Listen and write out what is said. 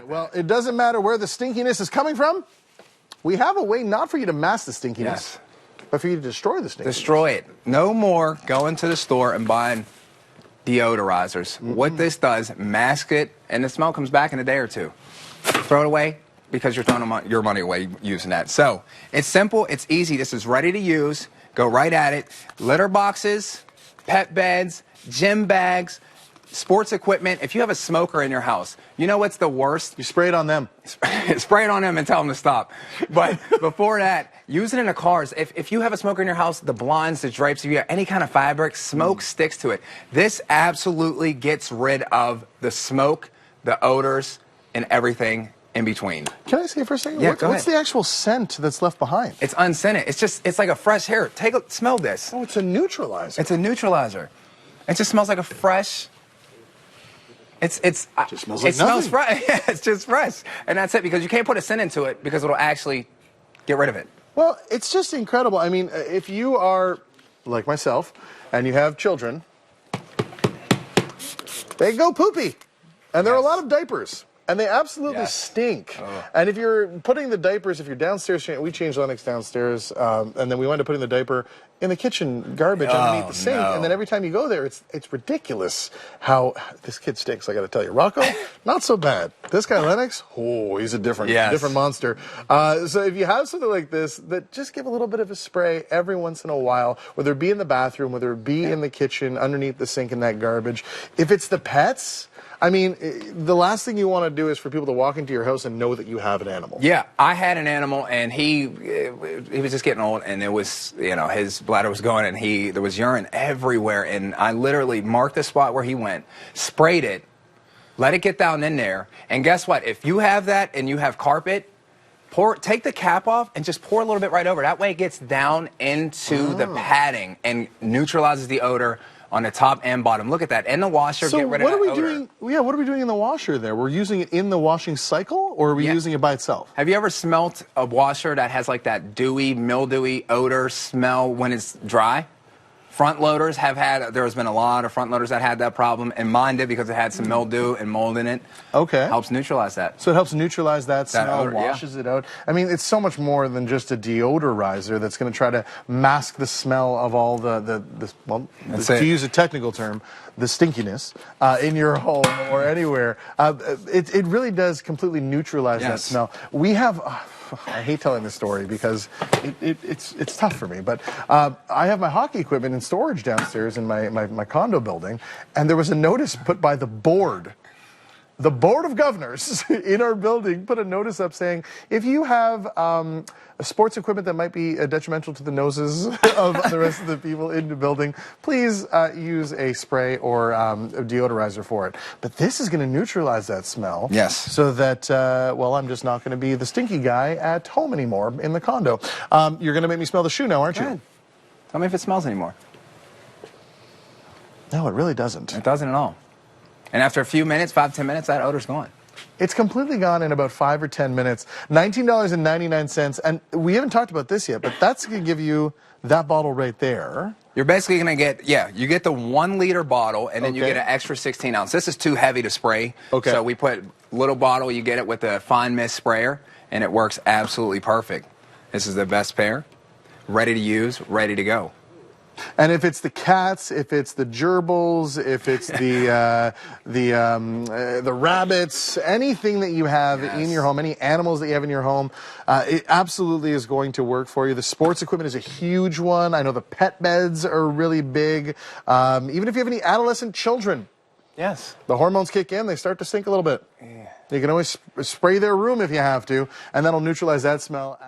Well, it doesn't matter where the stinkiness is coming from. We have a way not for you to mask the stinkiness, but for you to destroy the stinkiness. Destroy it. No more going to the store and buying deodorizers. What this does, mask it, and the smell comes back in a day or two. Throw it away because you're throwing your money away using that. So it's simple. It's easy. This is ready to use. Go right at it. Litter boxes, pet beds, gym bags, sports equipment. If you have a smoker in your house, you know what's the worst? You spray it on them. Spray it on them and tell them to stop. But before that, use it in the cars. If you have a smoker in your house, the blinds, the drapes, if you have any kind of fabric, smoke sticks to it. This absolutely gets rid of the smoke, the odors, and everything in between. Can I say for a second? Yeah, What's the actual scent that's left behind? It's unscented. It's like a fresh hair. Smell this. Oh, it's a neutralizer. It's a neutralizer. It just smells like a fresh. It just smells like smells fresh. Yeah, it's just fresh, and that's it, because you can't put a scent into it because it'll actually get rid of it. Well, it's just incredible. I mean, if you are like myself and you have children, they go poopy, and there are a lot of diapers. And they absolutely stink. Oh. And if you're putting the diapers, if you're downstairs, we changed Lennox downstairs, and then we wound up putting the diaper in the kitchen garbage underneath the sink. No. And then every time you go there, it's ridiculous how this kid stinks, I got to tell you. Rocco, not so bad. This guy, Lennox, oh, he's a different monster. So if you have something like this, that just give a little bit of a spray every once in a while, whether it be in the bathroom, whether it be in the kitchen, underneath the sink in that garbage. If it's the pets, I mean, the last thing you want to do is for people to walk into your house and know that you have an animal. Yeah, I had an animal, and he was just getting old, and it was, his bladder was going, and there was urine everywhere, and I literally marked the spot where he went, sprayed it, let it get down in there, and guess what? If you have that and you have carpet, take the cap off and just pour a little bit right over. That way it gets down into the padding and neutralizes the odor on the top and bottom. Look at that. And the washer, get rid of that odor. What are we doing in the washer there? We're using it in the washing cycle, or are we using it by itself? Have you ever smelt a washer that has like that dewy, mildewy odor smell when it's dry? Front loaders there's been a lot of front loaders that had that problem, and mine did because it had some mildew and mold in it. Okay. Helps neutralize that. So it helps neutralize that smell, odor, washes it out. I mean, it's so much more than just a deodorizer that's going to try to mask the smell of all to use a technical term, the stinkiness in your home or anywhere. It really does completely neutralize that smell. We have... I hate telling this story because it's tough for me, but I have my hockey equipment in storage downstairs in my condo building, and there was a notice put by the board. The Board of Governors in our building put a notice up saying, if you have sports equipment that might be detrimental to the noses of the rest of the people in the building, please use a spray or a deodorizer for it. But this is going to neutralize that smell. Yes. So that, I'm just not going to be the stinky guy at home anymore in the condo. You're going to make me smell the shoe now, aren't you? Go ahead. Tell me if it smells anymore. No, it really doesn't. It doesn't at all. And after a few minutes, 5-10 minutes, that odor's gone. It's completely gone in about 5 or 10 minutes. $19.99, and we haven't talked about this yet, but that's going to give you that bottle right there. You're basically going to get, you get the 1 liter bottle, and then you get an extra 16 ounce. This is too heavy to spray. Okay. So we put little bottle, you get it with a fine mist sprayer, and it works absolutely perfect. This is the best pair. Ready to use, ready to go. And if it's the cats, if it's the gerbils, if it's the rabbits, anything that you have in your home, any animals that you have in your home, it absolutely is going to work for you. The sports equipment is a huge one. I know the pet beds are really big. Even if you have any adolescent children, the hormones kick in, they start to stink a little bit. You can always spray their room if you have to, and that'll neutralize that smell.